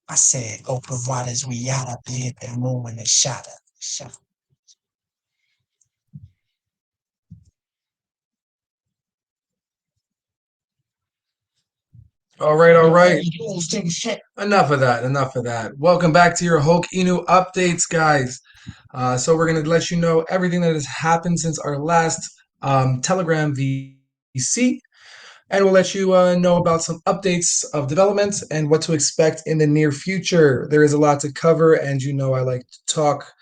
I said, open wide as we yada, bid and moon in the shadow. All right, all right. Take a shit. Enough of that. Enough of that. Welcome back to your Hulk Inu updates, guys. So we're gonna let you know everything that has happened since our last Telegram VC, and we'll let you know about some updates of developments and what to expect in the near future. There is a lot to cover, and you know I like to talk.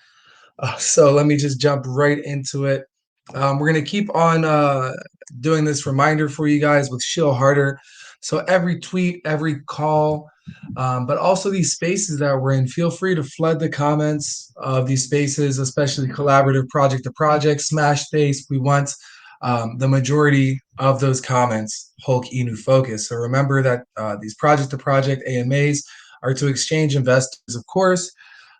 So let me just jump right into it. We're gonna keep on doing this reminder for you guys with Shill Harder. So every tweet, every call, but also these spaces that we're in, feel free to flood the comments of these spaces, especially collaborative project to project, Smash Space. We want the majority of those comments Hulk Inu focus. So remember that these project to project AMAs are to exchange investors, of course,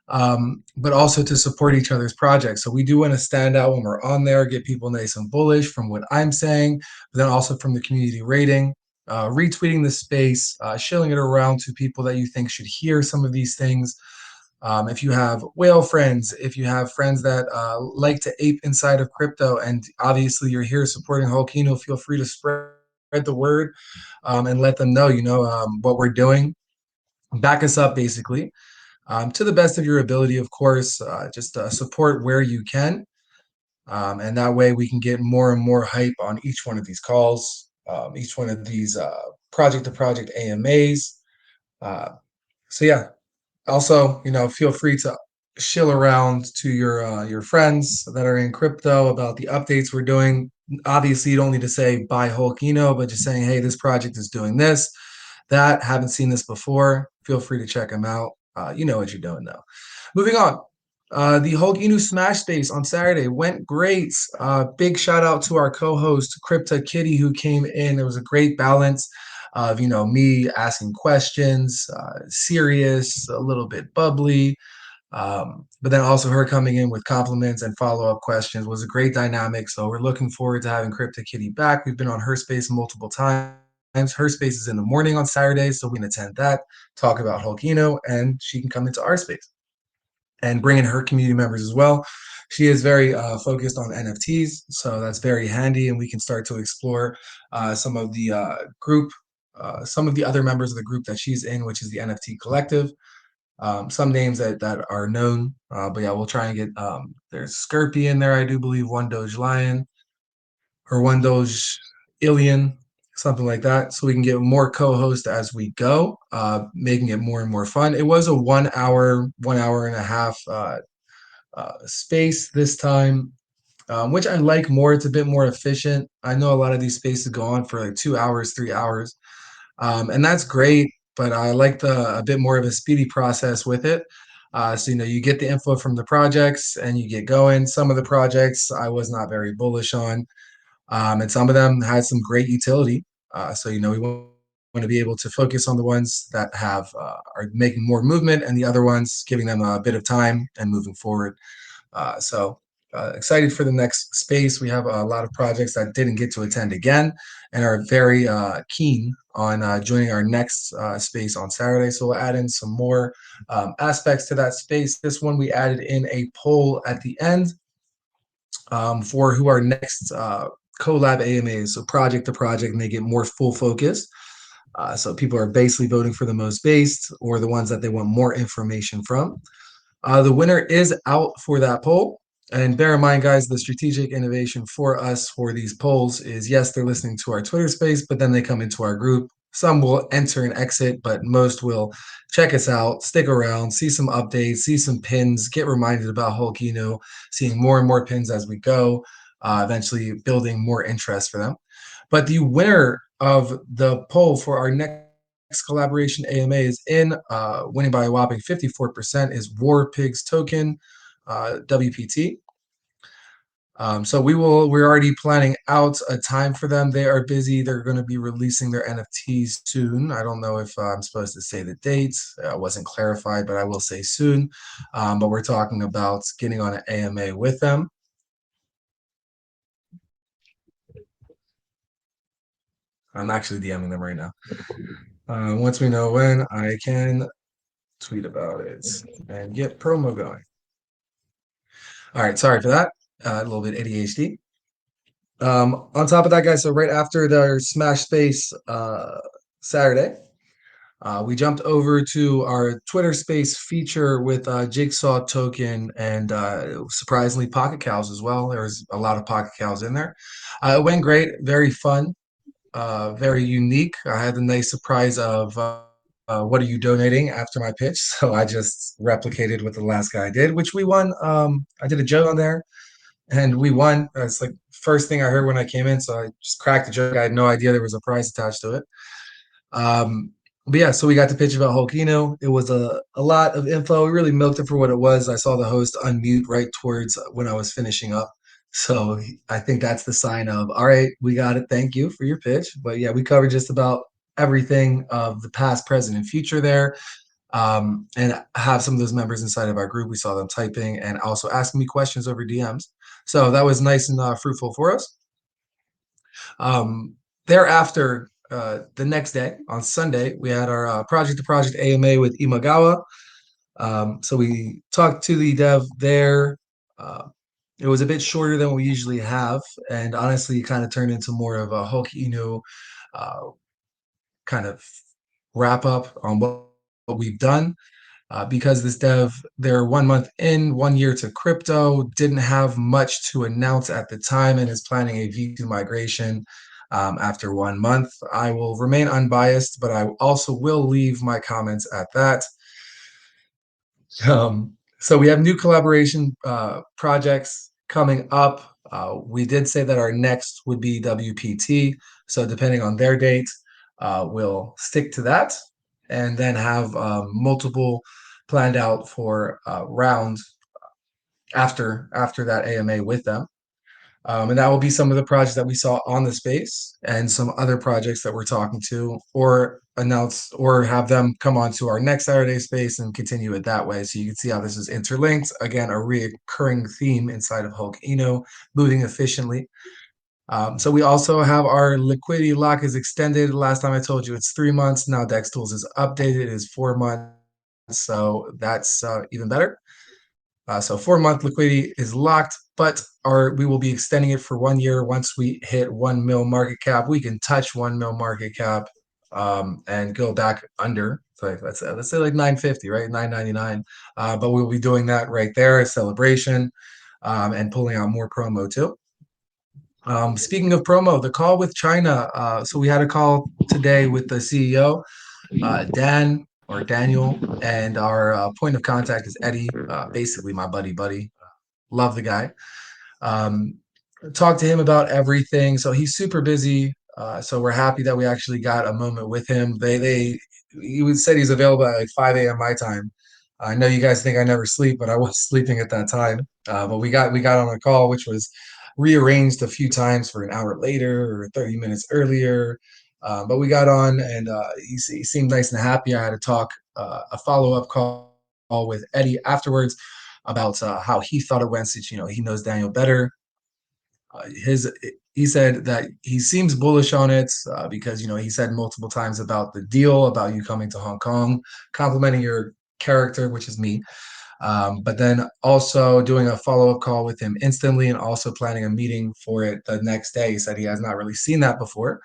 but also to support each other's projects. So we do want to stand out when we're on there, get people nice and bullish from what I'm saying, but then also from the community rating, retweeting the space, shilling it around to people that you think should hear some of these things. If you have whale friends, if you have friends that like to ape inside of crypto, and obviously you're here supporting Holkino, feel free to spread the word and let them know, what we're doing. Back us up, basically to the best of your ability, of course. Just support where you can, and that way we can get more and more hype on each one of these calls, each one of these project to project AMAs. Uh, so yeah. Also, feel free to shill around to your friends that are in crypto about the updates we're doing. Obviously, you don't need to say buy Holkino, but just saying, hey, this project is doing this, that. Haven't seen this before. Feel free to check them out. You know what you're doing, though. Moving on. The Hulk Inu Smash Space on Saturday went great. Big shout out to our co-host Crypta Kitty who came in. There was a great balance of me asking questions, serious, a little bit bubbly, but then also her coming in with compliments and follow-up questions was a great dynamic. So we're looking forward to having Crypta Kitty back. We've been on her space multiple times. Her space is in the morning on Saturdays, so we can attend that, talk about Hulkino, and she can come into our space and bring in her community members as well. She is very focused on NFTs, so that's very handy, and we can start to explore some of the group, some of the other members of the group that she's in, which is the NFT Collective. Some names that are known, but yeah, we'll try and get. There's Skirpy in there, I do believe, One Doge Lion or One Doge Ilian, something like that, so we can get more co-hosts as we go, making it more and more fun. It was a 1 hour, 1 hour and a half space this time, which I like more. It's a bit more efficient. I know a lot of these spaces go on for like 2 hours, 3 hours, and that's great. But I like the a bit more of a speedy process with it. So you get the info from the projects and you get going. Some of the projects I was not very bullish on, and some of them had some great utility. So we want to be able to focus on the ones that have are making more movement, and the other ones giving them a bit of time and moving forward. So excited for the next space. We have a lot of projects that didn't get to attend again and are very keen on joining our next space on Saturday. So we'll add in some more aspects to that space. This one we added in a poll at the end for who our next collab AMAs, so project to project, and they get more full focus. So people are basically voting for the most based or the ones that they want more information from. The winner is out for that poll. And bear in mind, guys, the strategic innovation for us for these polls is yes, they're listening to our Twitter space, but then they come into our group. Some will enter and exit, but most will check us out, stick around, see some updates, see some pins, get reminded about Hulkino, seeing more and more pins as we go, eventually building more interest for them. But the winner of the poll for our next collaboration AMA is in, winning by a whopping 54%, is War Pigs Token, WPT. So we're already planning out a time for them. They are busy. They're going to be releasing their NFTs soon. I don't know if I'm supposed to say the dates. It wasn't clarified, but I will say soon. But we're talking about getting on an AMA with them. I'm actually DMing them right now. Once we know when, I can tweet about it and get promo going. All right, sorry for that. A little bit ADHD. On top of that, guys, so right after the Smash Space Saturday, we jumped over to our Twitter Space feature with Jigsaw Token and surprisingly Pocket Cows as well. There was a lot of Pocket Cows in there. It went great, very fun, very unique. I had the nice surprise of what are you donating after my pitch? So I just replicated what the last guy did, which we won. I did a joke on there and we won. That's like first thing I heard when I came in. So I just cracked the joke. I had no idea there was a prize attached to it. Um, but yeah, so we got to pitch about Hulkino. It was a lot of info. We really milked it for what it was. I saw the host unmute right towards when I was finishing up. So I think that's the sign of, all right, we got it. Thank you for your pitch. But yeah, we covered just about everything of the past, present, and future there. And have some of those members inside of our group. We saw them typing and also asking me questions over DMs. So that was nice and fruitful for us. Thereafter, the next day on Sunday, we had our project to project AMA with Imagawa. So we talked to the dev there. Uh, it was a bit shorter than we usually have, and honestly, kind of turned into more of a Hulk Inu uh, kind of wrap up on what we've done. Because this dev, they're 1 month in, 1 year to crypto, didn't have much to announce at the time, and is planning a V2 migration after 1 month. I will remain unbiased, but I also will leave my comments at that. So we have new collaboration projects coming up. We did say that our next would be WPT. So depending on their date, we'll stick to that and then have multiple planned out for rounds after that AMA with them. And that will be some of the projects that we saw on the space and some other projects that we're talking to or announce or have them come on to our next Saturday space and continue it that way. So you can see how this is interlinked. Again, a reoccurring theme inside of Hulk Eno, moving efficiently. So we also have our liquidity lock is extended. Last time I told you it's 3 months. Now Dex Tools is updated. It is 4 months. So that's even better. So 4 month liquidity is locked, but we will be extending it for 1 year. Once we hit 1 mil market cap, we can touch 1 mil market cap and go back under. So let's say like 950, right? 999. But we'll be doing that right there, a celebration, and pulling out more promo too. Speaking of promo, the call with China. So we had a call today with the CEO, Dan or Daniel, and our point of contact is Eddie, basically my buddy. Love the guy. Um, Talk to him about everything. So he's super busy. So we're happy that we actually got a moment with him. He said he's available at like 5 a.m. my time. I know you guys think I never sleep, but I was sleeping at that time. But we got on a call, which was rearranged a few times for an hour later or 30 minutes earlier. But we got on, and he seemed nice and happy. I had to talk a follow-up call with Eddie afterwards about how he thought it went, since he knows Daniel better. His He said that he seems bullish on it because he said multiple times about the deal, about you coming to Hong Kong, complimenting your character, which is me, but then also doing a follow-up call with him instantly, and also planning a meeting for it the next day. He said he has not really seen that before.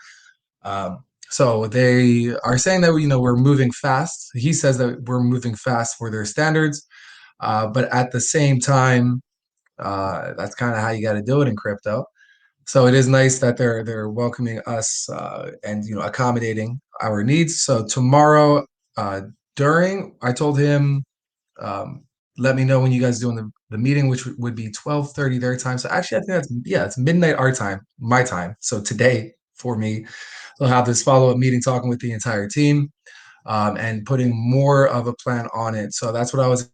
So they are saying that we're moving fast. He says that we're moving fast for their standards, but at the same time, that's kind of how you got to do it in crypto. So it is nice that they're welcoming us and accommodating our needs. So tomorrow, during I told him, let me know when you guys doing the meeting, which would be 12:30 their time. So actually, I think it's midnight our time, my time. So today for me, we'll have this follow up meeting talking with the entire team and putting more of a plan on it. So that's what I was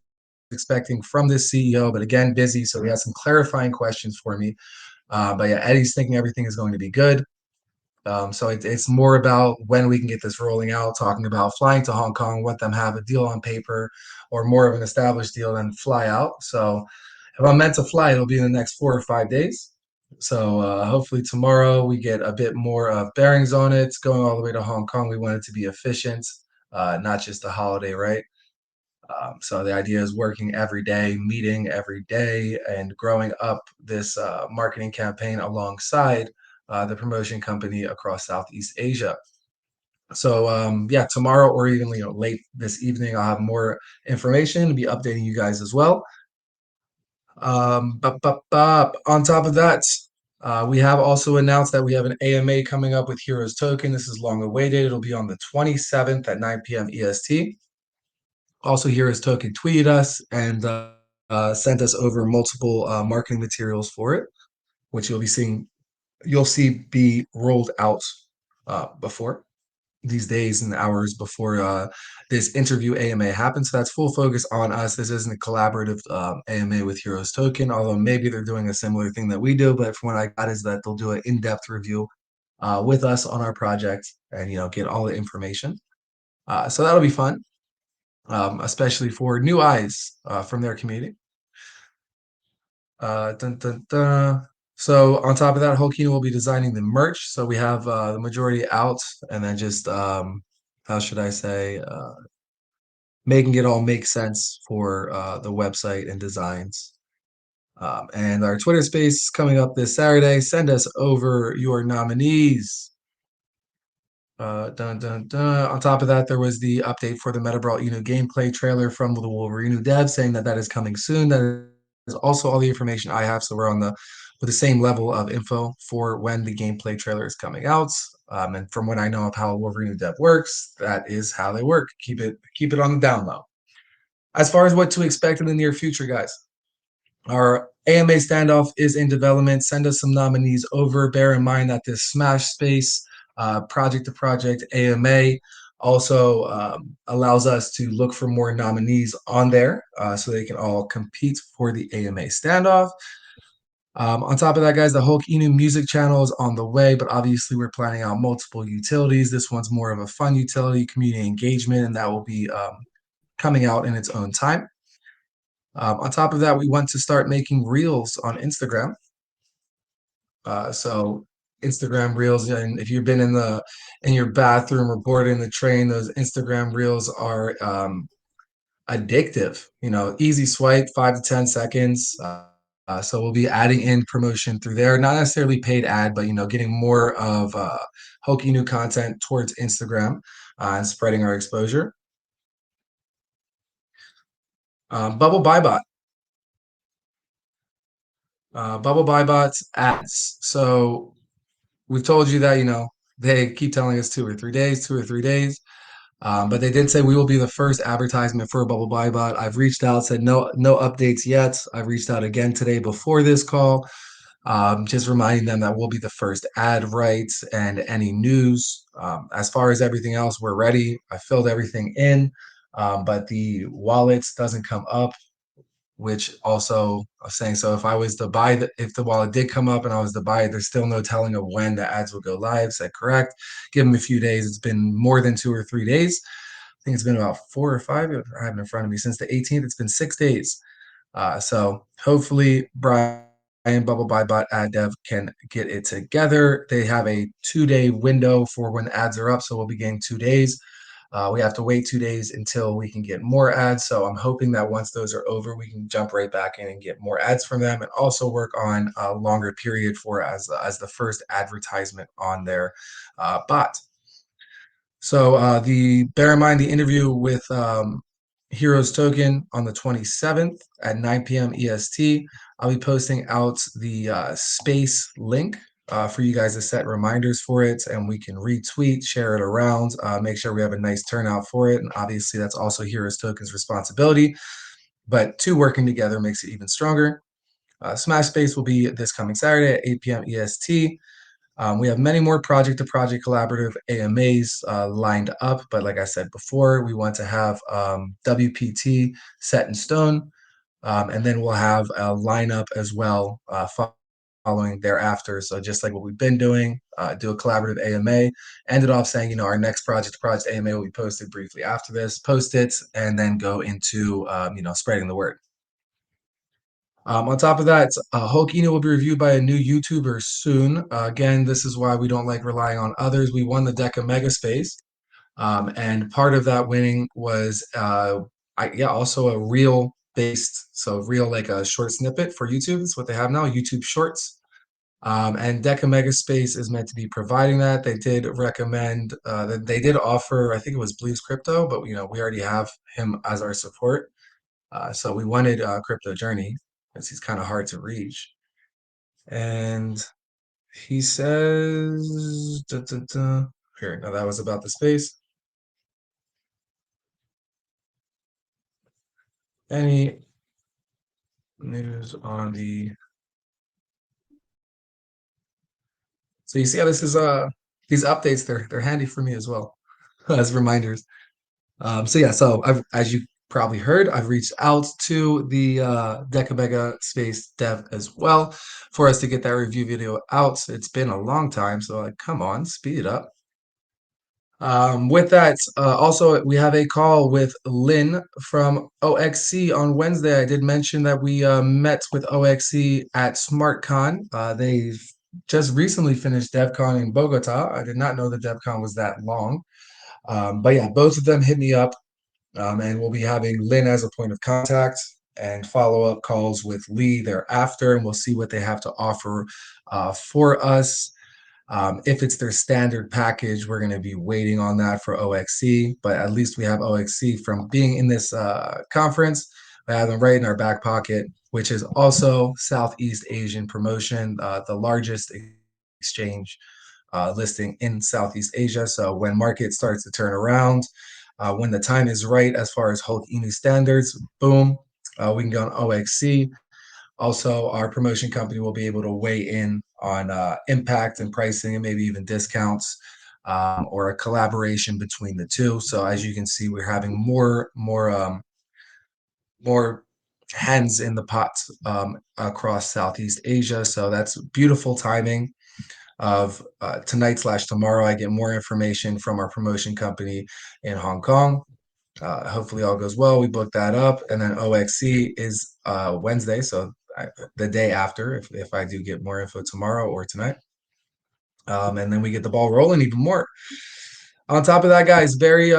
expecting from this CEO, but again, busy. So he has some clarifying questions for me. But yeah, Eddie's thinking everything is going to be good. So it's more about when we can get this rolling out, talking about flying to Hong Kong, let them have a deal on paper or more of an established deal, than fly out. So if I'm meant to fly, it'll be in the next 4 or 5 days. So hopefully tomorrow we get a bit more of bearings on it. Going all the way to Hong Kong, we want it to be efficient, not just a holiday, right? So the idea is working every day, meeting every day, and growing up this marketing campaign alongside the promotion company across Southeast Asia. So yeah, tomorrow or even late this evening, I'll have more information to be updating you guys as well. On top of that, we have also announced that we have an AMA coming up with Heroes Token. This is long awaited. It'll be on the 27th at 9 p.m. EST. Also, Heroes Token tweeted us and sent us over multiple marketing materials for it, which you'll see be rolled out before these days and hours before this interview AMA happens. So that's full focus on us. This isn't a collaborative AMA with Heroes Token, although maybe they're doing a similar thing that we do. But from what I got is that they'll do an in-depth review with us on our project and get all the information. So that'll be fun, especially for new eyes from their community. Dun, dun, dun. So on top of that, Hokino will be designing the merch. So we have the majority out, and then just how should I say, making it all make sense for the website and designs. And our Twitter space is coming up this Saturday. Send us over your nominees. Dun, dun, dun. On top of that, there was the update for the Meta Brawl Inu gameplay trailer from the Wolverine dev saying that that is coming soon. That is also all the information I have. So we're on with the same level of info for when the gameplay trailer is coming out. And from what I know of how Wolverine dev works, that is how they work. Keep it on the down low. As far as what to expect in the near future, guys, our AMA standoff is in development. Send us some nominees over. Bear in mind that this Smash Space project to project AMA also allows us to look for more nominees on there so they can all compete for the AMA standoff. On top of that, guys, the Hulk Inu music channel is on the way, but obviously we're planning out multiple utilities. This one's more of a fun utility, community engagement, and that will be coming out in its own time. On top of that, we want to start making reels on Instagram. So Instagram reels, and if you've been in your bathroom or bored in the train, those Instagram reels are addictive. Easy swipe, 5 to 10 seconds. So we'll be adding in promotion through there, not necessarily paid ad, but getting more of Hulk Inu content towards Instagram and spreading our exposure. Bubble Buy Bot. Bubble Buy Bot's ads. So we've told you that they keep telling us 2 or 3 days, 2 or 3 days. But they did say we will be the first advertisement for Bubble Buy Bot. I've reached out, said no updates yet. I've reached out again today before this call, just reminding them that we'll be the first ad rights and any news. As far as everything else, we're ready. I filled everything in, but the wallets doesn't come up, which also I was saying, so if I was to buy if the wallet did come up and I was to buy it, there's still no telling of when the ads will go live. Said correct. Give them a few days. It's been more than 2 or 3 days. I think it's been about 4 or 5. I have it in front of me since the 18th. It's been 6 days. So hopefully Brian Bubble Buy Bot Ad Dev can get it together. They have a 2-day window for when ads are up, so we'll be getting 2 days. We have to wait 2 days until we can get more ads. So I'm hoping that once those are over, we can jump right back in and get more ads from them, and also work on a longer period for as the first advertisement on their bot. So bear in mind the interview with Heroes Token on the 27th at 9 p.m. EST. I'll be posting out the space link for you guys to set reminders for it, and we can retweet, share it around, make sure we have a nice turnout for it. And obviously, that's also Heroes Token's responsibility. But two working together makes it even stronger. Smash Space will be this coming Saturday at 8 p.m. EST. We have many more project-to-project collaborative AMAs lined up, but like I said before, we want to have WPT set in stone, and then we'll have a lineup as well following thereafter. So just like what we've been doing, do a collaborative AMA. Ended off saying, our next project-to-project AMA will be posted briefly after this. Post it, and then go into spreading the word. On top of that, Hulk Inu will be reviewed by a new YouTuber soon. Again, this is why we don't like relying on others. We won the Deca Mega Space, and part of that winning was Yeah, also a reel based, so reel like a short snippet for YouTube is what they have now, YouTube Shorts. And Deca Megaspace is meant to be providing that. They did recommend that they did offer, I think it was Blues Crypto, but we already have him as our support. So we wanted Crypto Journey because he's kind of hard to reach. And he says, here, now that was about the space. Any news on the So you see how this is these updates they're handy for me as well as reminders. So yeah, so as you probably heard, I've reached out to the Decamega Space dev as well for us to get that review video out. It's been a long time, so like, come on, speed it up. With that, also we have a call with Lynn from OXC on Wednesday. I did mention that we met with OXC at SmartCon. They've just recently finished DevCon in Bogota. I did not know that DevCon was that long. But yeah, both of them hit me up, and we'll be having Lynn as a point of contact and follow-up calls with Lee thereafter, and we'll see what they have to offer for us. If it's their standard package, we're going to be waiting on that for OXC, but at least we have OXC from being in this conference. We have them right in our back pocket, which is also Southeast Asian promotion, the largest exchange listing in Southeast Asia. So when market starts to turn around, when the time is right as far as Hulk Inu standards, boom, we can go on OXC. Also, our promotion company will be able to weigh in on impact and pricing and maybe even discounts or a collaboration between the two. So as you can see, we're having more hands in the pot across Southeast Asia. So that's beautiful timing of tonight/tomorrow. I get more information from our promotion company in Hong Kong. Hopefully all goes well. We booked that up, and then OXC is Wednesday, so the day after, if I do get more info tomorrow or tonight, and then we get the ball rolling even more. On top of that, guys, very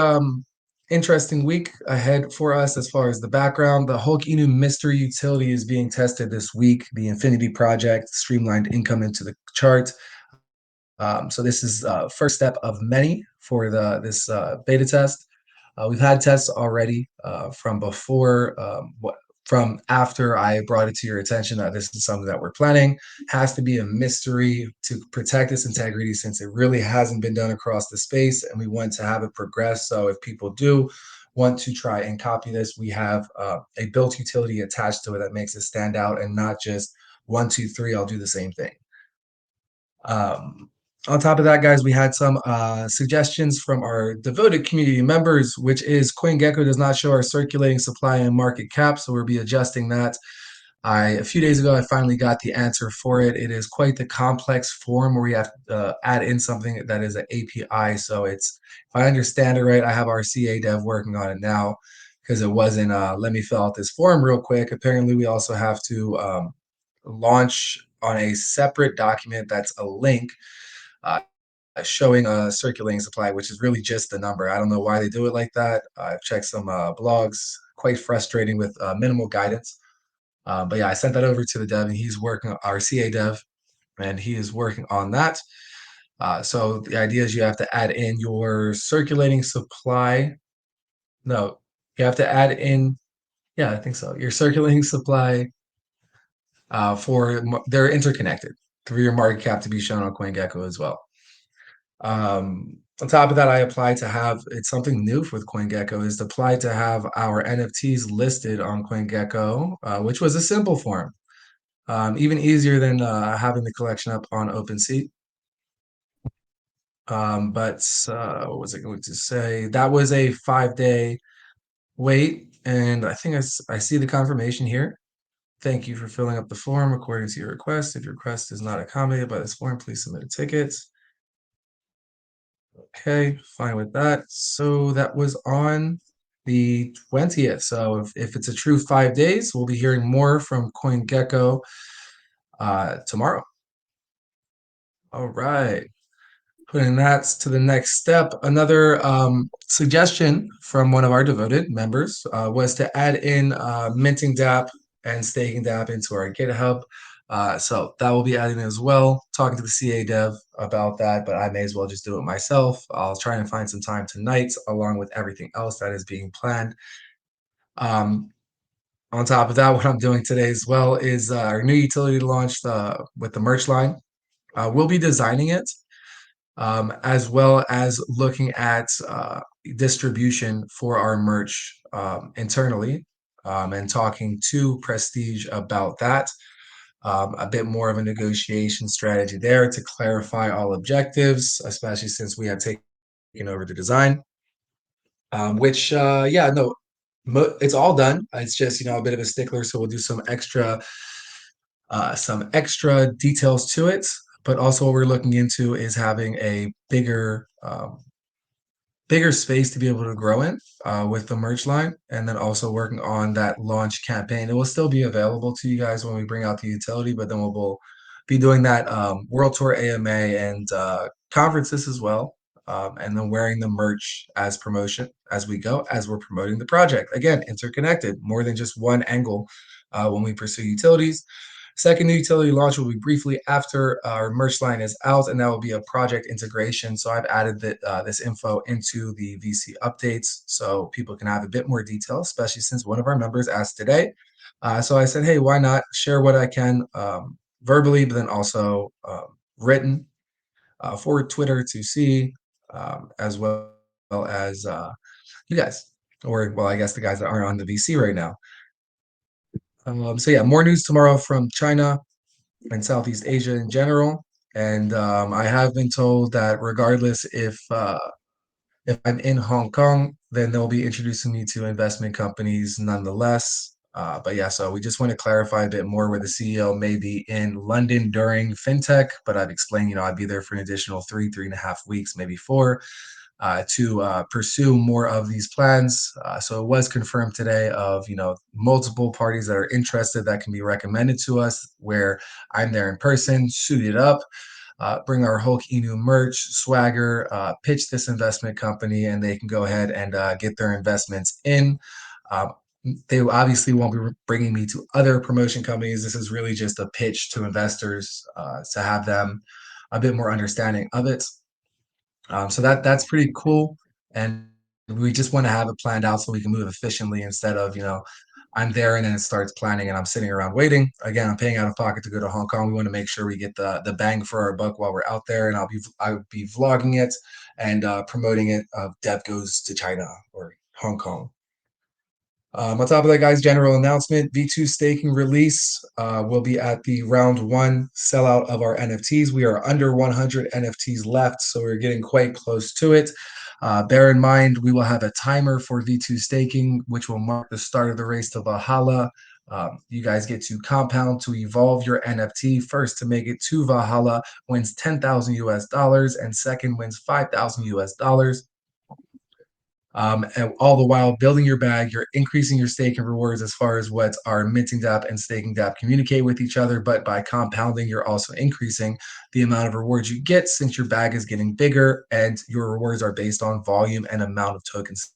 interesting week ahead for us as far as the background. The Hulk Inu mystery utility is being tested this week. The Infinity Project streamlined income into the chart. So this is first step of many for this beta test. We've had tests already from before, from after I brought it to your attention that this is something that we're planning. Has to be a mystery to protect its integrity since it really hasn't been done across the space, and we want to have it progress. So if people do want to try and copy this, we have a built utility attached to it that makes it stand out and not just 1, 2, 3, I'll do the same thing. On top of that, guys, we had some suggestions from our devoted community members, which is CoinGecko does not show our circulating supply and market cap, so we'll be adjusting that. A few days ago, I finally got the answer for it. It is quite the complex form where we have to add in something that is an API. So it's, if I understand it right, I have our CA dev working on it now because it wasn't, let me fill out this form real quick. Apparently, we also have to launch on a separate document that's a link uh, showing a circulating supply, which is really just the number. I don't know why they do it like that. I've checked some blogs, quite frustrating with minimal guidance. But yeah, I sent that over to the dev, and he's working on our CA dev, and he is working on that. So the idea is you have to add in your circulating supply. No, you have to add in, yeah, I think so. Your circulating supply they're interconnected for your market cap to be shown on CoinGecko as well. On top of that, I applied to have, it's something new with CoinGecko, is to apply to have our NFTs listed on CoinGecko, which was a simple form. Even easier than having the collection up on OpenSea. But what was I going to say? That was a 5-day wait, and I think I see the confirmation here. Thank you for filling up the form according to your request. If your request is not accommodated by this form, please submit a ticket. Okay, fine with that. So that was on the 20th. So if it's a true 5 days, we'll be hearing more from CoinGecko tomorrow. All right. Putting that to the next step. Another suggestion from one of our devoted members was to add in minting DApp and staking DApp into our GitHub. So that will be adding as well. Talking to the CA dev about that, but I may as well just do it myself. I'll try and find some time tonight, along with everything else that is being planned. Um, on top of that, what I'm doing today as well is our new utility launched with the merch line. We'll be designing it as well as looking at distribution for our merch internally and talking to Prestige about that. A bit more of a negotiation strategy there to clarify all objectives, especially since we have taken over the design. Yeah, no, it's all done. It's just a bit of a stickler, so we'll do some extra details to it. But also, what we're looking into is having a bigger space to be able to grow in with the merch line, and then also working on that launch campaign. It will still be available to you guys when we bring out the utility, but then we'll be doing that World Tour AMA and conferences as well. And then wearing the merch as promotion as we go, as we're promoting the project. Again, interconnected, more than just one angle when we pursue utilities. Second new utility launch will be briefly after our merch line is out, and that will be a project integration. So I've added this info into the VC updates so people can have a bit more detail, especially since one of our members asked today. So I said, hey, why not share what I can verbally, but then also written for Twitter to see, as well as you guys, or well, I guess the guys that aren't on the VC right now. So yeah, more news tomorrow from China and Southeast Asia in general. And I have been told that regardless if I'm in Hong Kong, then they'll be introducing me to investment companies nonetheless. But yeah, so we just want to clarify a bit more where the CEO may be in London during FinTech, but I've explained, I'd be there for an additional 3.5 weeks, maybe 4, to pursue more of these plans. So it was confirmed today of multiple parties that are interested that can be recommended to us, where I'm there in person, suited up, bring our Hulk Inu merch, swagger, pitch this investment company, and they can go ahead and get their investments in. Um, they obviously won't be bringing me to other promotion companies. This is really just a pitch to investors to have them a bit more understanding of it. So that's pretty cool, and we just want to have it planned out so we can move efficiently instead of I'm there and then it starts planning and I'm sitting around waiting. Again, I'm paying out of pocket to go to Hong Kong. We want to make sure we get the bang for our buck while we're out there, and I'll be vlogging it and promoting it. Dev goes to China or Hong Kong. On top of that, guys, general announcement, V2 staking release will be at the round 1 sellout of our NFTs. We are under 100 NFTs left, so we're getting quite close to it. Bear in mind, we will have a timer for V2 staking, which will mark the start of the race to Valhalla. You guys get to compound to evolve your NFT. First to make it to Valhalla wins 10,000 US dollars, and second wins 5,000 US dollars. And all the while building your bag, you're increasing your stake and rewards as far as what our minting DApp and staking DApp communicate with each other. But by compounding, you're also increasing the amount of rewards you get, since your bag is getting bigger and your rewards are based on volume and amount of tokens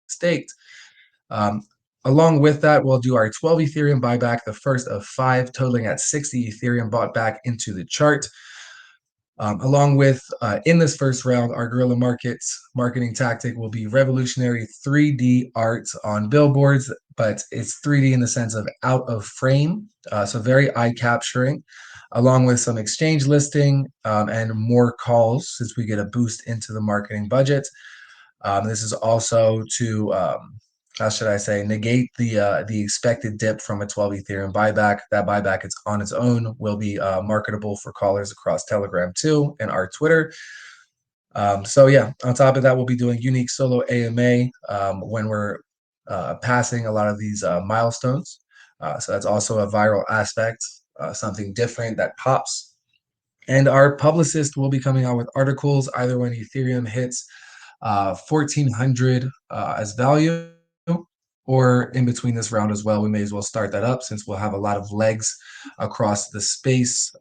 staked. Along with that, we'll do our 12 Ethereum buyback, the first of 5, totaling at 60 Ethereum bought back into the chart. Along with, in this first round, our guerrilla markets marketing tactic will be revolutionary 3D art on billboards, but it's 3D in the sense of out of frame, so very eye capturing, along with some exchange listing and more calls, since we get a boost into the marketing budget. This is also to how should I say, negate the expected dip from a 12 Ethereum buyback. That buyback, it's on its own, will be marketable for callers across Telegram too and our Twitter. So yeah, on top of that, we'll be doing unique solo AMA when we're passing a lot of these milestones. So that's also a viral aspect, something different that pops. And our publicist will be coming out with articles either when Ethereum hits 1,400 as value, or in between this round as well. We may as well start that up, since we'll have a lot of legs across the space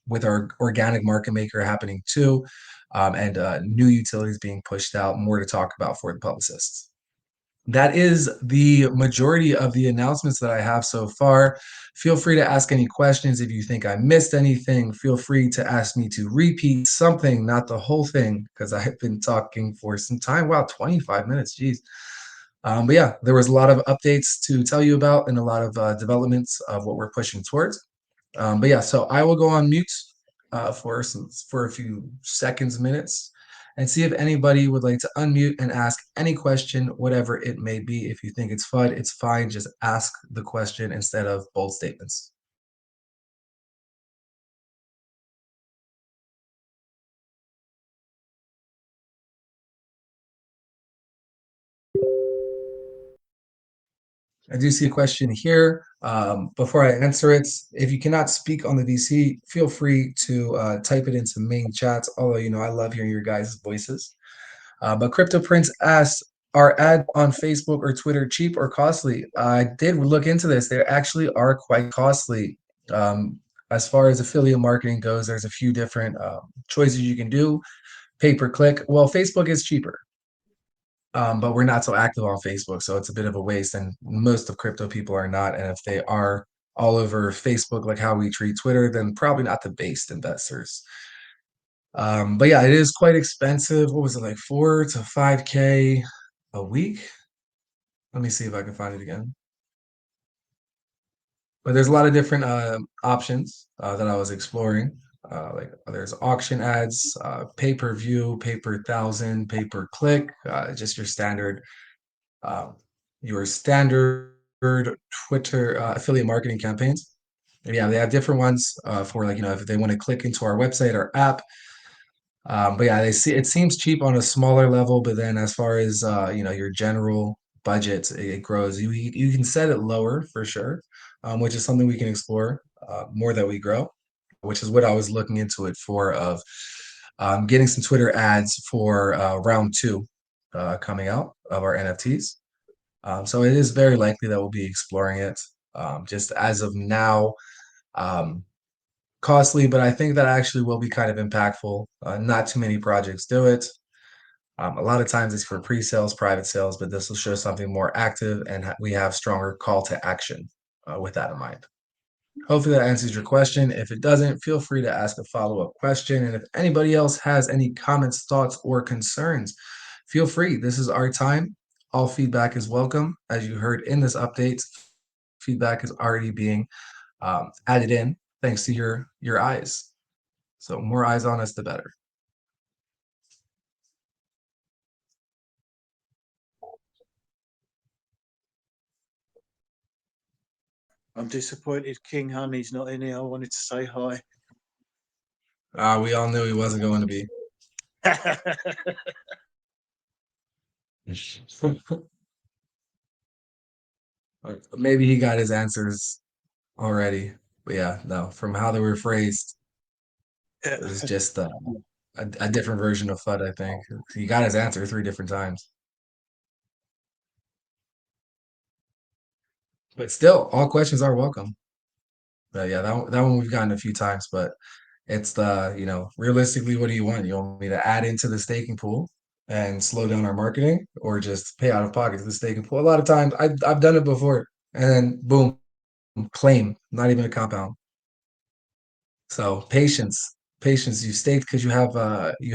with our organic market maker happening too. and new utilities being pushed out. More to talk about for the publicists. That is the majority of the announcements that I have so far. Feel free to ask any questions if you think I missed anything. Feel free to ask me to repeat something, not the whole thing, because I've been talking for some time. Wow, 25 minutes, geez. But yeah, there was a lot of updates to tell you about and a lot of developments of what we're pushing towards. But yeah, so I will go on mute for a few seconds, minutes, and see if anybody would like to unmute and ask any question, whatever it may be. If you think it's fun, it's fine. Just ask the question instead of bold statements. I do see a question here. Before I answer it, if you cannot speak on the VC, feel free to type it into main chats. Although, I love hearing your guys' voices. But Crypto Prince asks, are ads on Facebook or Twitter cheap or costly? I did look into this. They actually are quite costly. Um, as far as affiliate marketing goes, there's a few different choices you can do. Pay per click. Well, Facebook is cheaper, but we're not so active on Facebook, so it's a bit of a waste. And most of crypto people are not. And if they are all over Facebook, like how we treat Twitter, then probably not the based investors. But yeah, it is quite expensive. What was it, like 4 to 5K a week? Let me see if I can find it again. But there's a lot of different options that I was exploring. Like there's auction ads, pay per view, pay per thousand, pay per click, just uh, your standard Twitter affiliate marketing campaigns. And yeah, they have different ones for like if they want to click into our website or app. But yeah, they see it seems cheap on a smaller level, but then as far as your general budget, it grows. You can set it lower for sure, which is something we can explore more that we grow, which is what I was looking into it for of getting some Twitter ads for round two coming out of our NFTs. So it is very likely that we'll be exploring it. Just as of now, um, costly, but I think that actually will be kind of impactful. Not too many projects do it. A lot of times it's for pre-sales, private sales, but this will show something more active, and we have stronger call to action with that in mind. Hopefully that answers your question. If it doesn't, feel free to ask a follow-up question. And if anybody else has any comments, thoughts, or concerns, feel free. This is our time. All feedback is welcome. As you heard in this update, feedback is already being added in thanks to your eyes. So more eyes on us, the better. I'm disappointed King Honey's not in here. I wanted to say hi. We all knew he wasn't going to be. Maybe he got his answers already. But yeah, no, from how they were phrased, it was just a different version of FUD, I think. He got his answer 3 different times. But still, all questions are welcome. But yeah, that one we've gotten a few times, but it's realistically, what do you want? You want me to add into the staking pool and slow down our marketing or just pay out of pocket to the staking pool? A lot of times I've done it before and then boom, claim, not even a compound. So patience, you stayed because you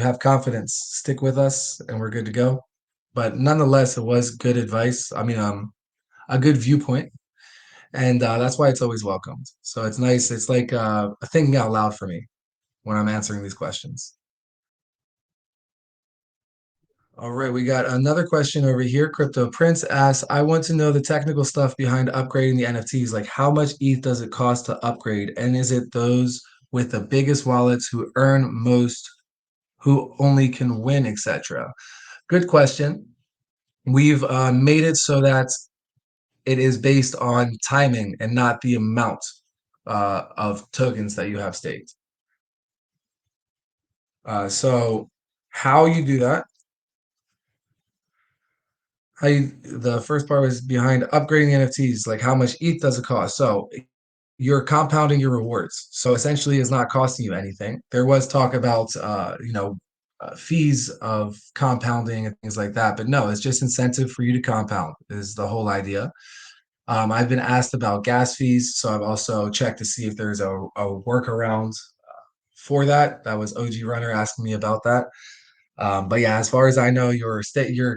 have confidence. Stick with us and we're good to go. But nonetheless, it was good advice. I mean, a good viewpoint. And that's why it's always welcomed. So it's nice. It's like thinking out loud for me when I'm answering these questions. All right, we got another question over here. Crypto Prince asks, I want to know the technical stuff behind upgrading the NFTs. Like how much ETH does it cost to upgrade? And is it those with the biggest wallets who earn most, who only can win, etc.? Good question. We've made it so that it is based on timing and not the amount of tokens that you have staked. So how you do that, the first part was behind upgrading NFTs, like how much ETH does it cost? So you're compounding your rewards. So essentially it's not costing you anything. There was talk about fees of compounding and things like that. But no, it's just incentive for you to compound is the whole idea. I've been asked about gas fees, so I've also checked to see if there's a workaround for that. That was OG Runner asking me about that. But yeah, as far as I know, you're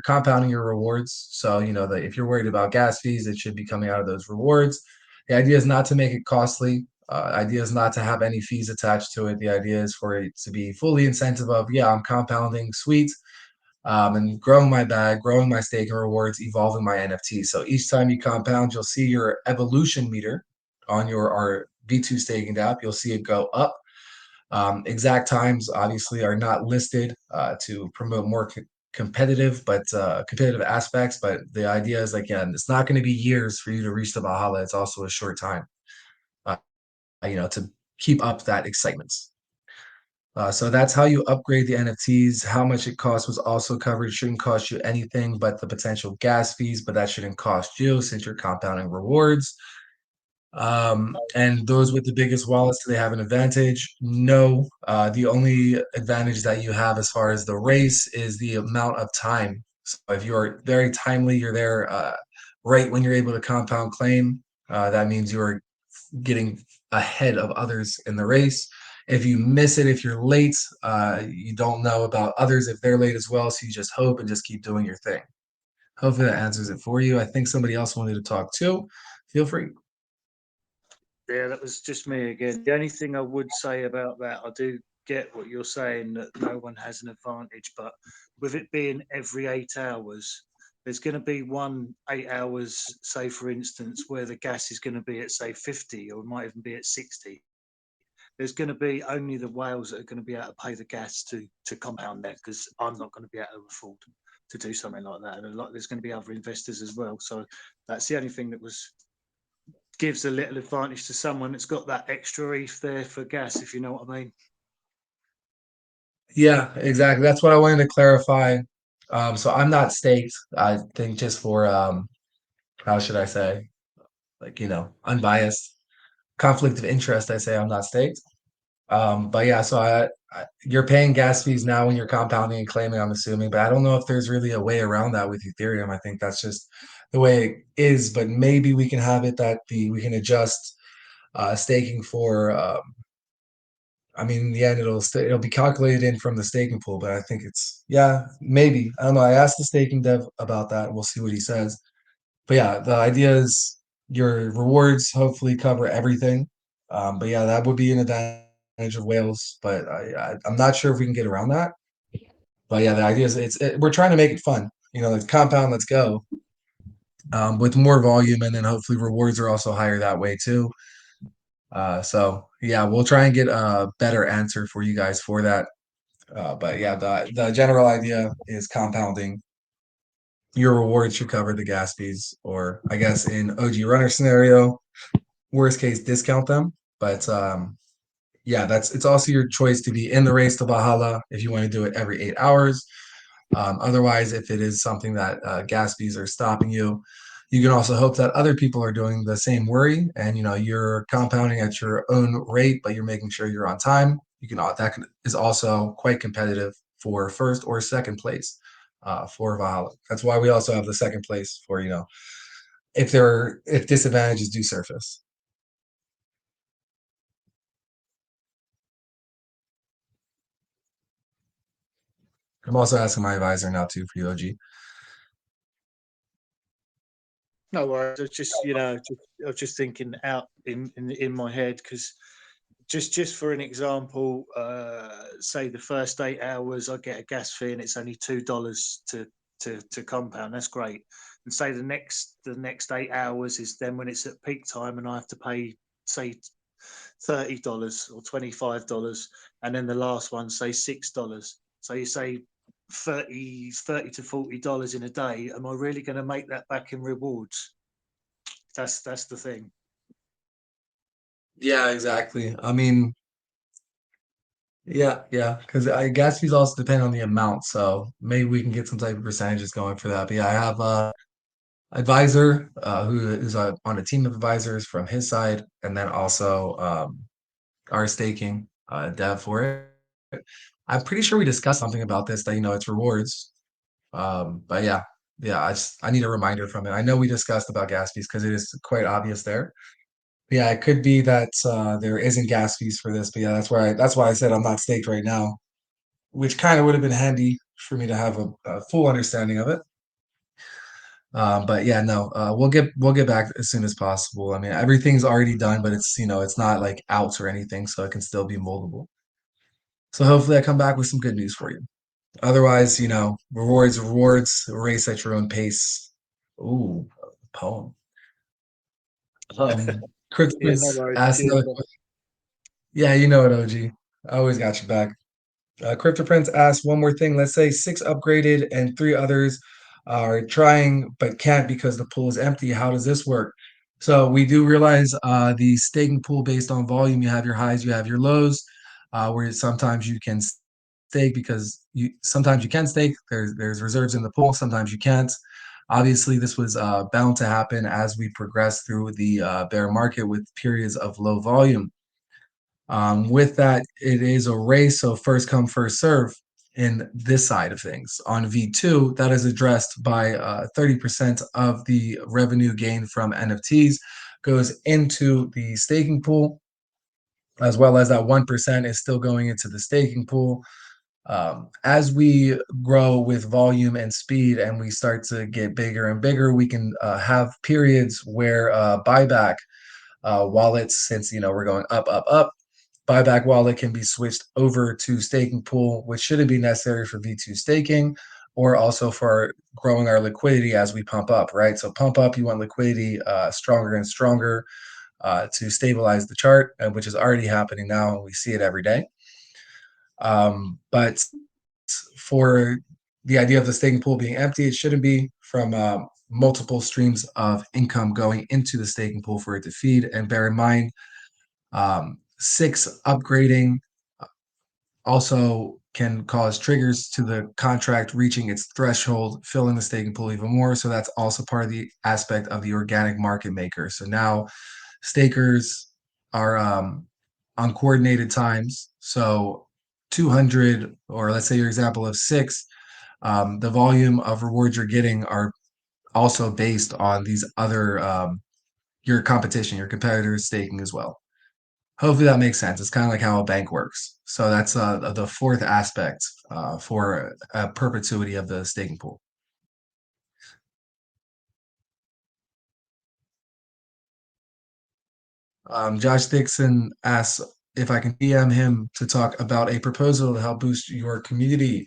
compounding your rewards. So you know that if you're worried about gas fees, it should be coming out of those rewards. The idea is not to make it costly. Idea is not to have any fees attached to it. The idea is for it to be fully incentive of, yeah, I'm compounding, sweet, and growing my bag, growing my stake and rewards, evolving my NFT. So each time you compound, you'll see your evolution meter on your our V2 staking app. You'll see it go up. Exact times obviously are not listed to promote more competitive, but competitive aspects. But the idea is like, yeah, it's not going to be years for you to reach the Valhalla. It's also a short time, uh, to keep up that excitement. So that's how you upgrade the NFTs. How much it costs was also covered. It shouldn't cost you anything but the potential gas fees, but that shouldn't cost you since you're compounding rewards. And those with the biggest wallets, do they have an advantage? No. The only advantage that you have as far as the race is the amount of time. So if you're very timely, you're there right when you're able to compound claim. That means you're getting ahead of others in the race. If you miss it, if you're late, you don't know about others if they're late as well. So you just hope and just keep doing your thing. Hopefully that answers it for you. I think somebody else wanted to talk too. Feel free. Yeah, that was just me again. The only thing I would say about that, I do get what you're saying that no one has an advantage, but with it being every 8 hours, there's going to be 8 hours, say for instance, where the gas is going to be at say 50 or it might even be at 60. There's going to be only the whales that are going to be able to pay the gas to compound that because I'm not going to be able to afford to do something like that. And there's going to be other investors as well. So that's the only thing that gives a little advantage to someone that's got that extra ETH there for gas, if you know what I mean. Yeah, exactly. That's what I wanted to clarify. So I'm not staked. I think just for how should I say, like, unbiased conflict of interest, I say I'm not staked. But yeah, so you're paying gas fees now when you're compounding and claiming, I'm assuming, but I don't know if there's really a way around that with Ethereum. I think that's just the way it is, but maybe we can have it that we can adjust staking for I mean, in the end, it'll be calculated in from the staking pool, but I think yeah, maybe. I don't know. I asked the staking dev about that. We'll see what he says. But yeah, the idea is your rewards hopefully cover everything. But yeah, that would be an advantage of whales. But I'm not sure if we can get around that. But yeah, the idea is we're trying to make it fun. Like compound, let's go. With more volume, and then hopefully rewards are also higher that way too. So yeah, we'll try and get a better answer for you guys for that. But yeah, the general idea is compounding. Your rewards should cover the gas fees, or I guess in OG Runner scenario, worst case, discount them. But yeah, it's also your choice to be in the race to Valhalla if you want to do it every 8 hours. Otherwise, if it is something that gas fees are stopping you, you can also hope that other people are doing the same worry, and you're compounding at your own rate, but you're making sure you're on time. Is also quite competitive for first or second place for Valhalla. That's why we also have the second place for if disadvantages do surface. I'm also asking my advisor now too for you, OG. No worries. I was just thinking out in my head because just for an example, say the first 8 hours I get a gas fee and it's only $2 to compound. That's great. And say the next 8 hours is then when it's at peak time and I have to pay say $30 or $25, and then the last one say $6. So you say 30 to $40 in a day. Am I really going to make that back in rewards? That's the thing. Yeah, exactly. I mean, yeah, because gas fees also depend on the amount, so maybe we can get some type of percentages going for that. But yeah, I have a advisor who is on a team of advisors from his side, and then also our staking dev for it. I'm pretty sure we discussed something about this that, it's rewards. But yeah, I need a reminder from it. I know we discussed about gas fees because it is quite obvious there. Yeah, it could be that there isn't gas fees for this, but yeah, that's why I said I'm not staked right now, which kind of would have been handy for me to have a full understanding of it. But yeah, no, we'll get back as soon as possible. I mean, everything's already done, but it's not like out or anything, so it can still be moldable. So hopefully I come back with some good news for you. Otherwise, rewards, race at your own pace. Ooh, poem. Chris Yeah, no Prince worries. asked Cheers, another bro. question. Yeah, you know it, OG. I always got your back. Crypto Prince asked one more thing. Let's say six upgraded and three others are trying but can't because the pool is empty. How does this work? So we do realize the staking pool based on volume. You have your highs, you have your lows, where sometimes you can stake because you sometimes you can stake. There's reserves in the pool. Sometimes you can't. Obviously, this was bound to happen as we progress through the bear market with periods of low volume. With that, it is a race, so first come, first serve in this side of things. On V2, that is addressed by 30% of the revenue gained from NFTs goes into the staking pool, as well as that 1% is still going into the staking pool. As we grow with volume and speed and we start to get bigger and bigger, we can have periods where buyback wallets, since we're going up, up, up, buyback wallet can be switched over to staking pool, which shouldn't be necessary for V2 staking or also for growing our liquidity as we pump up, right? So pump up, you want liquidity stronger and stronger to stabilize the chart, which is already happening now, and we see it every day. But for the idea of the staking pool being empty, it shouldn't be from multiple streams of income going into the staking pool for it to feed. And bear in mind, six upgrading also can cause triggers to the contract reaching its threshold, filling the staking pool even more. So that's also part of the aspect of the organic market maker. So now stakers are on coordinated times. So 200, or let's say your example of six, the volume of rewards you're getting are also based on these other your competition, your competitors staking as well. Hopefully that makes sense. It's kind of like how a bank works. So that's the fourth aspect for perpetuity of the staking pool. Josh Dixon asks if I can DM him to talk about a proposal to help boost your community.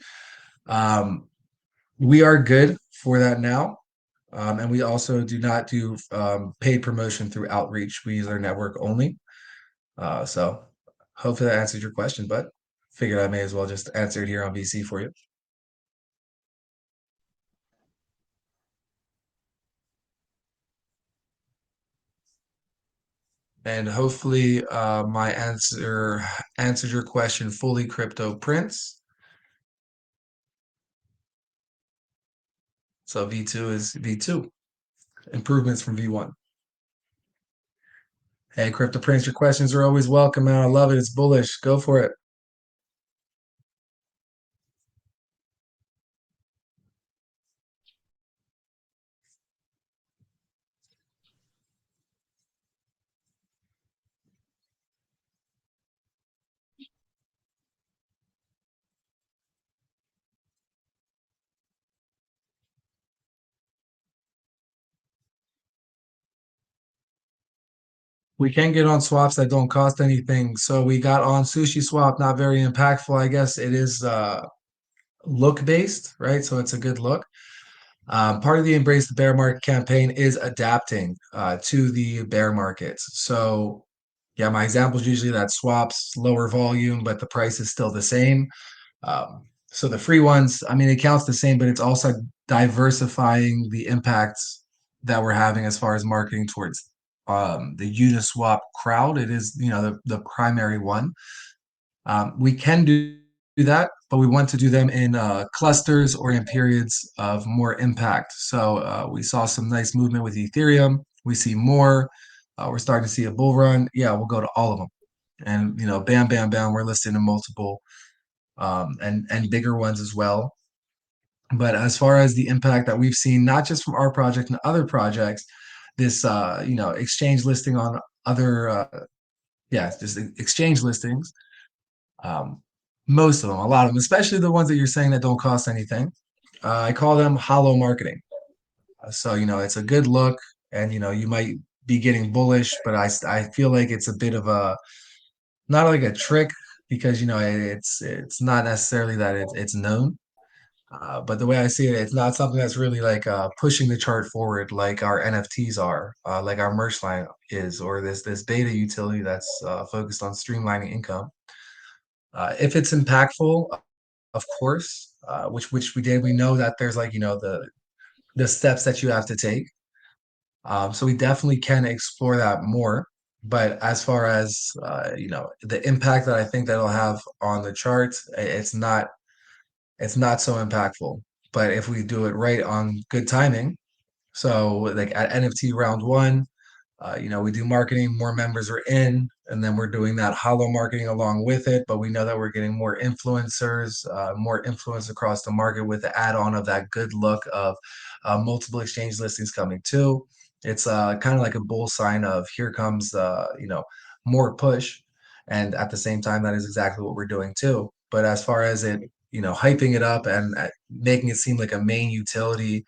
Um, we are good for that now. And we also do not do paid promotion through outreach. We use our network only. So hopefully that answers your question, but figured I may as well just answer it here on VC for you. And hopefully my answer answered your question fully, Crypto Prince. So V2 is V2. Improvements from V1. Hey, Crypto Prince, your questions are always welcome, man. I love it. It's bullish. Go for it. We can get on swaps that don't cost anything. So we got on Sushi Swap, not very impactful. I guess it is look based, right? So it's a good look. Part of the Embrace the Bear Market campaign is adapting to the bear markets. So, yeah, my example is usually that swaps lower volume, but the price is still the same. So the free ones, I mean, it counts the same, but it's also diversifying the impacts that we're having as far as marketing towards the Uniswap crowd. It is, the primary one. We can do that, but we want to do them in clusters or in periods of more impact. So we saw some nice movement with Ethereum. We see more. We're starting to see a bull run. Yeah, we'll go to all of them. And, bam, bam, bam, we're listed in multiple and bigger ones as well. But as far as the impact that we've seen, not just from our project and other projects, this exchange listing on other just exchange listings. Um, Most of them, a lot of them, especially the ones that you're saying that don't cost anything. I call them hollow marketing. So it's a good look, and you might be getting bullish, but I feel like it's a bit of a not like a trick because it's not necessarily that it's known. But the way I see it, it's not something that's really like pushing the chart forward like our NFTs are, like our merch line is, or this beta utility that's focused on streamlining income. If it's impactful, of course, which we did, we know that there's like the steps that you have to take. So we definitely can explore that more. But as far as the impact that I think that'll have on the charts, it's not so impactful. But if we do it right on good timing, so like at NFT round one, we do marketing, more members are in, and then we're doing that hollow marketing along with it. But we know that we're getting more influencers, more influence across the market with the add-on of that good look of multiple exchange listings coming too. It's kind of like a bull sign of here comes, more push. And at the same time, that is exactly what we're doing too. But as far as it, hyping it up and making it seem like a main utility,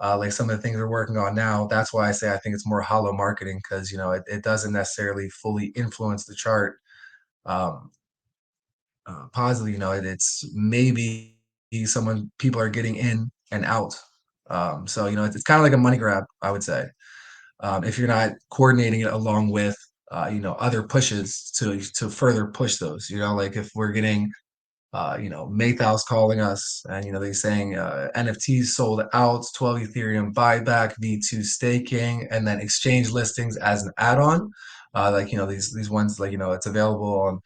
like some of the things we're working on now. That's why I say I think it's more hollow marketing because it doesn't necessarily fully influence the chart positively. It's maybe someone people are getting in and out. So it's kind of like a money grab, I would say, if you're not coordinating it along with other pushes to further push those. Like if we're getting Maythow's calling us and, they're saying NFTs sold out, 12 Ethereum buyback, V2 staking, and then exchange listings as an add-on. Like, these ones, like, it's available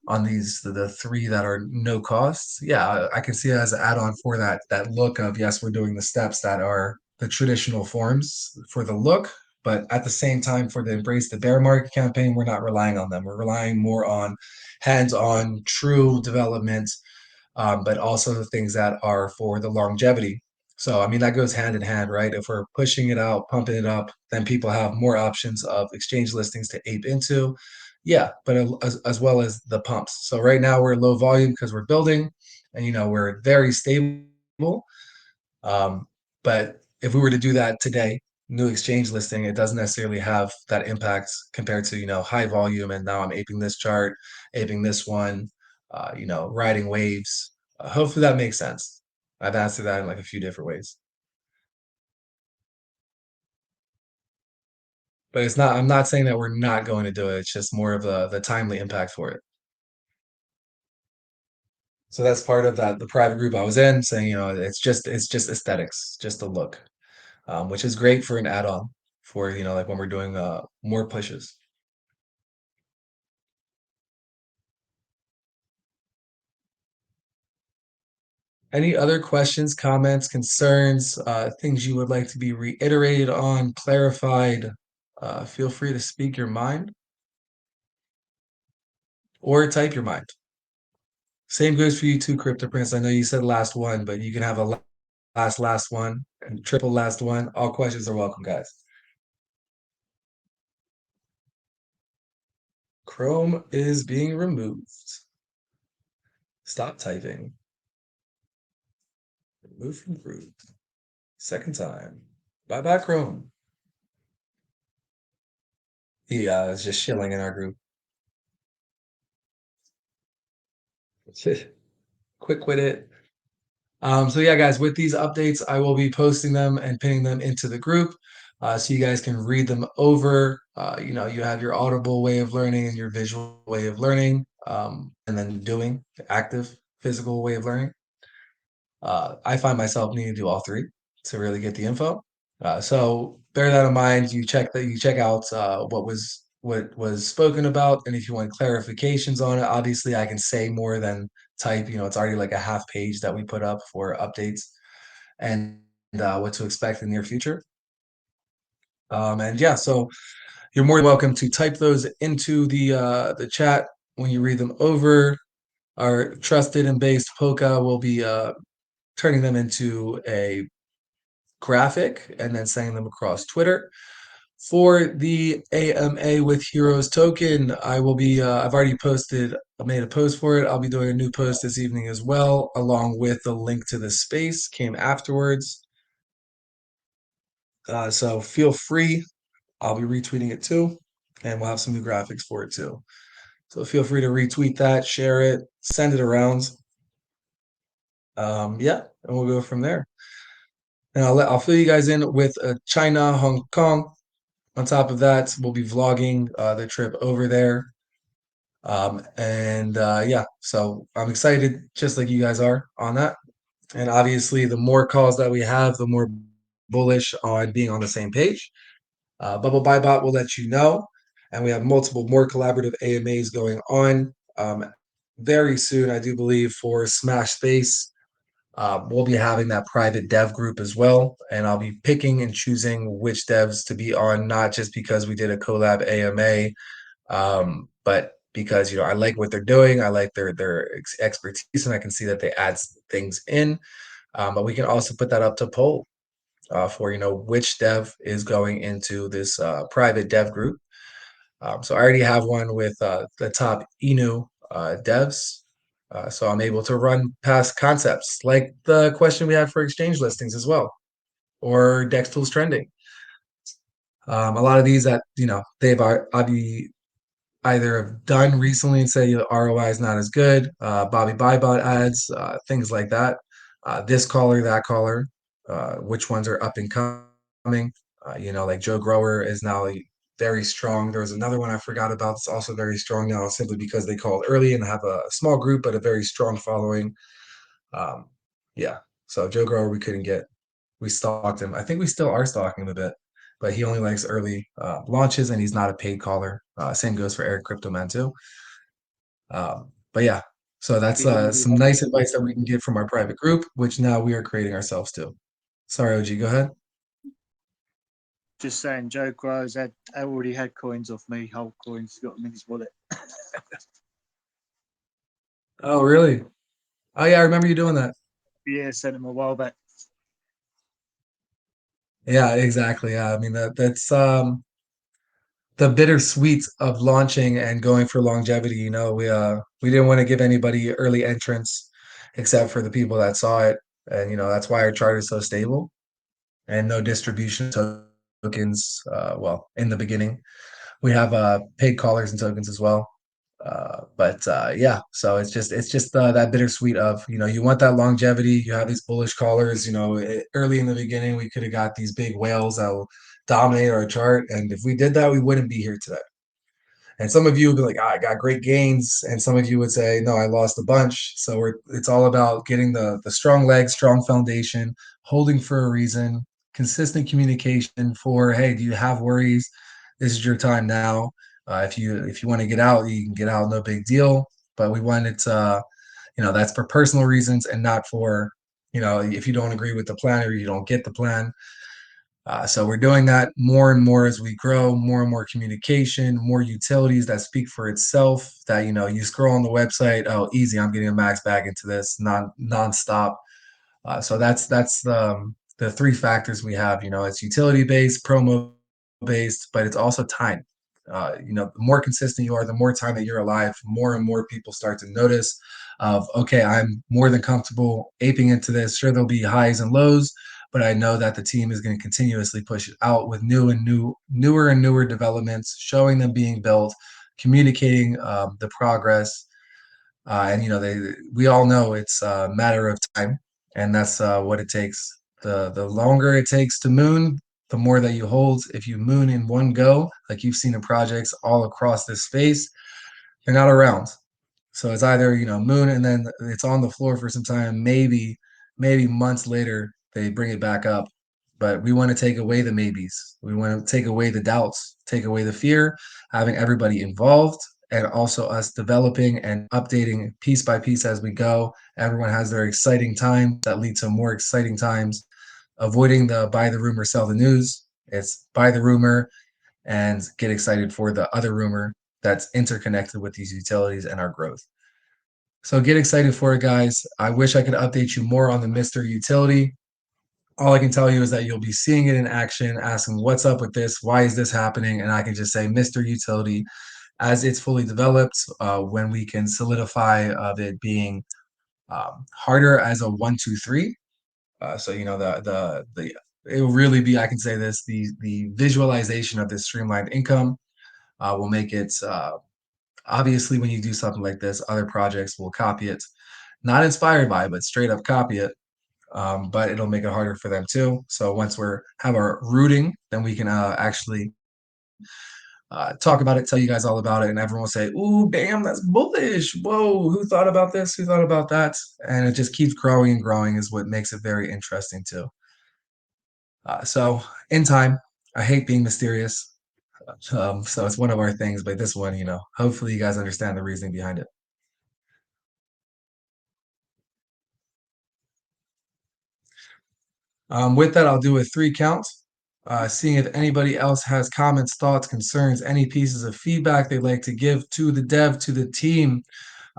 on these, the three that are no costs. Yeah, I can see it as an add-on for that look of, yes, we're doing the steps that are the traditional forms for the look, but at the same time, for the Embrace the Bear Market campaign, we're not relying on them. We're relying more on hands-on, true development, but also the things that are for the longevity. So, I mean, that goes hand in hand, right? If we're pushing it out, pumping it up, then people have more options of exchange listings to ape into. Yeah, but as well as the pumps. So right now we're low volume because we're building, and we're very stable. Um, but if we were to do that today, new exchange listing, it doesn't necessarily have that impact compared to, high volume. And now I'm aping this chart, aping this one, riding waves. Hopefully that makes sense. I've answered that in like a few different ways, but I'm not saying that we're not going to do it. It's just more of the timely impact for it. So that's part of the private group I was in saying, it's just aesthetics, just a look. Which is great for an add-on for, like when we're doing more pushes. Any other questions, comments, concerns, things you would like to be reiterated on, clarified? Feel free to speak your mind or type your mind. Same goes for you too, Crypto Prince. I know you said last one, but you can have a last one and triple last one. All questions are welcome, guys. Chrome is being removed. Stop typing. Remove from group. Second time. Bye bye, Chrome. He is just chilling in our group. Quick with it. So yeah, guys, with these updates, I will be posting them and pinning them into the group, so you guys can read them over. You have your audible way of learning and your visual way of learning, and then doing the active physical way of learning. I find myself needing to do all three to really get the info. So bear that in mind. You check out what was spoken about, and if you want clarifications on it, obviously I can say more than type. It's already like a half page that we put up for updates and what to expect in the near future. And yeah, so you're more than welcome to type those into the chat when you read them over. our trusted and based Polka will be turning them into a graphic and then sending them across Twitter. For the AMA with Heroes token, I will be, I've already posted, I made a post for it. I'll be doing a new post this evening as well, along with the link to the space, came afterwards. So feel free. I'll be retweeting it too, and we'll have some new graphics for it too. So feel free to retweet that, share it, send it around. Yeah, and we'll go from there. And I'll fill you guys in with China, Hong Kong. On top of that, we'll be vlogging the trip over there. Yeah, so I'm excited, just like you guys are on that. And obviously, the more calls that we have, the more bullish on being on the same page. Bubble Buy Bot will let you know. And we have multiple more collaborative AMAs going on very soon, I do believe, for Smash Space. We'll be having that private dev group as well, and I'll be picking and choosing which devs to be on, not just because we did a collab AMA, but because I like what they're doing, I like their expertise, and I can see that they add things in. But we can also put that up to poll for which dev is going into this private dev group. So I already have one with the top Inu devs. So I'm able to run past concepts like the question we had for exchange listings as well, or Dex Tools trending. A lot of these that they've either have done recently and say the ROI is not as good. Bobby Buybot ads, things like that. This caller, that caller, which ones are up and coming. Like Joe Grower is now very strong. There was another one I forgot about that's also very strong now, simply because they called early and have a small group but a very strong following. Yeah, so Joe Grower we couldn't get. We stalked him. I think we still are stalking him a bit, but he only likes early launches and he's not a paid caller. Same goes for Eric Cryptoman too. But yeah, so that's some nice advice that we can get from our private group, which now we are creating ourselves too. Sorry, OG, go ahead. Just saying, Joe Grows had already had coins off me, whole coins, got them in his wallet. Oh, really? Oh, yeah, I remember you doing that. Yeah, sent him a while back. Yeah, exactly. Yeah, I mean that's the bittersweet of launching and going for longevity. We didn't want to give anybody early entrance except for the people that saw it, and that's why our chart is so stable and no distribution tokens. Well, in the beginning, we have paid callers and tokens as well. Yeah, so it's just that bittersweet of you want that longevity. You have these bullish callers. Early in the beginning, we could have got these big whales that will dominate our chart, and if we did that, we wouldn't be here today. And some of you would be like, I got great gains. And some of you would say, no, I lost a bunch. So it's all about getting the strong legs, strong foundation, holding for a reason, consistent communication for, hey, do you have worries? This is your time now. If you want to get out, you can get out, no big deal. But we want it that's for personal reasons and not for, if you don't agree with the plan or you don't get the plan. So we're doing that more and more as we grow, more and more communication, more utilities that speak for itself. That you scroll on the website, oh, easy, I'm getting a max back into this nonstop. So that's the three factors we have. It's utility based, promo based, but it's also time. The more consistent you are, the more time that you're alive, more and more people start to notice of, okay, I'm more than comfortable aping into this. Sure, there'll be highs and lows, but I know that the team is going to continuously push it out with newer and newer developments, showing them being built, communicating the progress. We all know it's a matter of time, and that's what it takes. The longer it takes to moon, the more that you hold. If you moon in one go, like you've seen in projects all across this space, they're not around. So it's either moon and then it's on the floor for some time. Maybe months later they bring it back up. But we want to take away the maybes. We want to take away the doubts, take away the fear, having everybody involved, and also us developing and updating piece by piece as we go. Everyone has their exciting time that lead to more exciting times. Avoiding the buy the rumor, sell the news. It's buy the rumor and get excited for the other rumor that's interconnected with these utilities and our growth. So get excited for it, guys. I wish I could update you more on the Mr. Utility. All I can tell you is that you'll be seeing it in action, asking what's up with this, why is this happening, and I can just say Mr. Utility as it's fully developed. When we can solidify of it being harder as a 1, 2, 3. So the it will really be, I can say this, the visualization of this streamlined income will make it obviously when you do something like this, other projects will copy it, not inspired by it, but straight up copy it. But it'll make it harder for them too. So once we're have our rooting, then we can actually talk about it, tell you guys all about it, and everyone will say, "Ooh, damn, that's bullish! Whoa, who thought about this? Who thought about that?" And it just keeps growing and growing, is what makes it very interesting too. So in time, I hate being mysterious, so it's one of our things. But this one, hopefully you guys understand the reasoning behind it. With that, I'll do a 3 count. Seeing if anybody else has comments, thoughts, concerns, any pieces of feedback they'd like to give to the dev, to the team.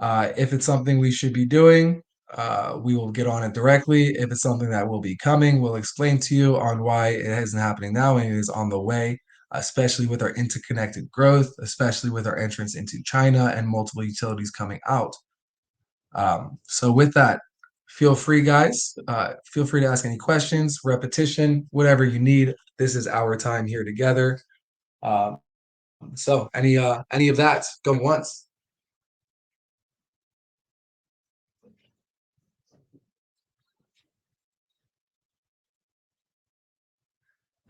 If it's something we should be doing, we will get on it directly. If it's something that will be coming, we'll explain to you on why it isn't happening now and it is on the way, especially with our interconnected growth, especially with our entrance into China and multiple utilities coming out. So with that, feel free, guys. Feel free to ask any questions, repetition, whatever you need. This is our time here together. So any of that going once?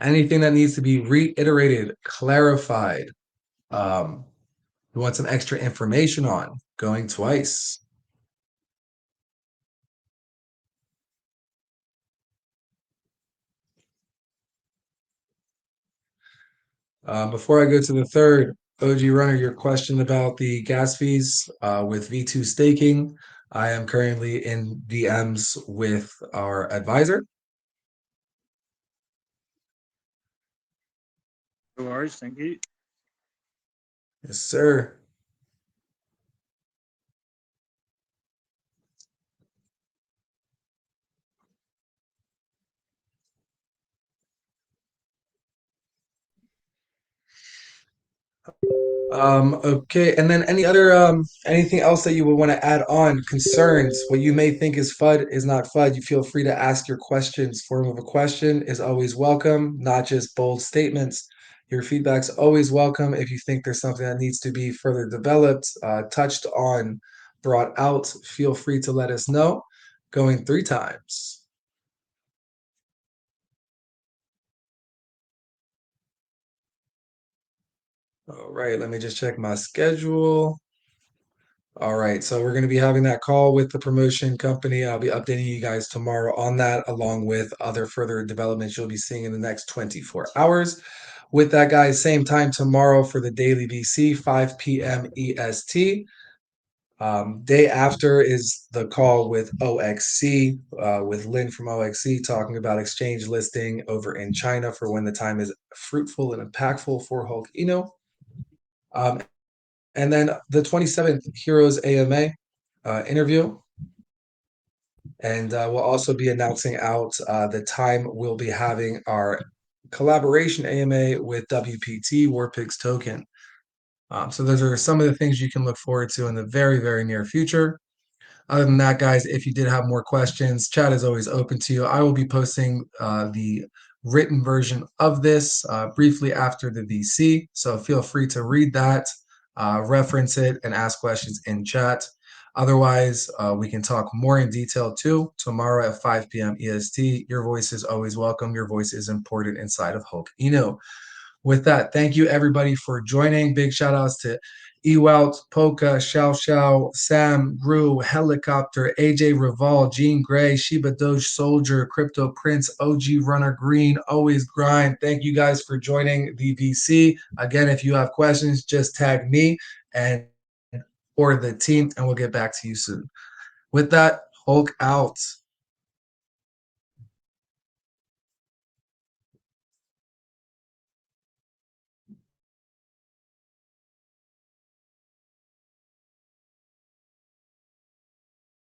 Anything that needs to be reiterated, clarified, you want some extra information on, going twice. Before I go to the third, OG Runner, your question about the gas fees with V2 staking. I am currently in DMs with our advisor. No worries, thank you. Yes, sir. Okay, and then any other anything else that you would want to add on, concerns, what you may think is FUD is not FUD. You feel free to ask your questions. Form of a question is always welcome, not just bold statements. Your feedback's always welcome. If you think there's something that needs to be further developed, touched on, brought out, feel free to let us know. Going 3 times. All right, let me just check my schedule. All right, so we're going to be having that call with the promotion company. I'll be updating you guys tomorrow on that, along with other further developments you'll be seeing in the next 24 hours. With that, guys, same time tomorrow for the daily VC, 5 p.m. EST. Day after is the call with OXC, with Lynn from OXC, talking about exchange listing over in China for when the time is fruitful and impactful for Hulk Eno. And then the 27th Heroes AMA interview. And we'll also be announcing out the time we'll be having our collaboration AMA with WPT Warpix Token. So those are some of the things you can look forward to in the very, very near future. Other than that, guys, if you did have more questions, chat is always open to you. I will be posting the written version of this briefly after the VC. So feel free to read that, reference it, and ask questions in chat. Otherwise, we can talk more in detail too tomorrow at 5 p.m. EST. Your voice is always welcome. Your voice is important inside of Hulk Eno. With that, thank you everybody for joining. Big shout outs to Ewalt, Polka, Xiao Xiao, Sam, Gru, Helicopter, AJ Reval, Jean Gray, Shiba Doge Soldier, Crypto Prince, OG Runner Green, Always Grind. Thank you guys for joining the VC. Again, if you have questions, just tag me and or the team, and we'll get back to you soon. With that, Hulk out.